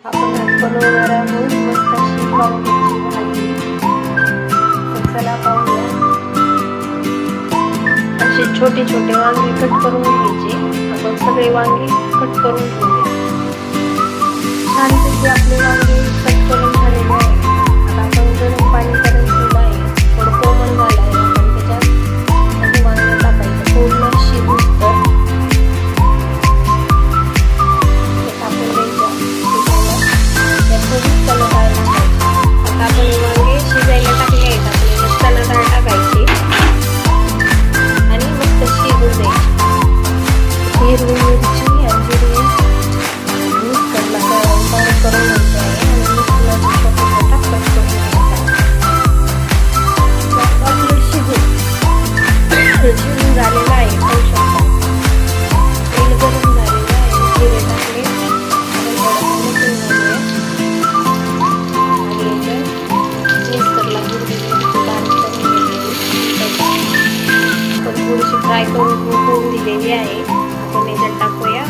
आपण आज बनवणार आहोत मस्त अशी वांग्याची भाजी। तर चला पाहूया। असे छोटे छोटे वांगे कट करून घ्यायचे। आपण सगळे वांगे कट करून घेऊया। छानपैकी आपले वांगे कट करून झालेले आहे। आता आपण गरम पाणी करून ठेवलं आहे। थोडं कोमट झालं आहे। आपण त्याच्यात वांगे टाकायचं पूर्ण शिजूस्तर। आता आपण वांगे शिजायला टाकले आहेत। आपल्याला चणा डाळ टाकायची आणि मस्त शिजू द्यायची। हिरवी मिरची आणि जिरे मिक्सरला बारीक करून घ्यायचे आहे आणि मिक्सरला छोटा छोटा कट करून घ्यायचा आहे। आपलं शिजून झालेलं आहे। पाहू शकता तेल गरम झालेलं आहे। जिरे टाकले थोडीशी फ्राय करून होऊन दिलेली आहे। आपण याच्यात टाकूया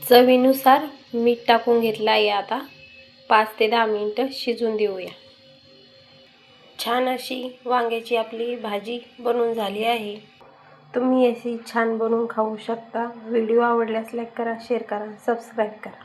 चवीनुसार मीठ टाकून घेतलं आहे। आता 5 ते 10 मिनिटं शिजून देऊया। छान अशी वांग्याची आपली भाजी बनवून झाली आहे। तुम्ही अशी छान बनवून खाऊ शकता। व्हिडिओ आवडल्यास लाईक करा, शेअर करा, सबस्क्राईब करा।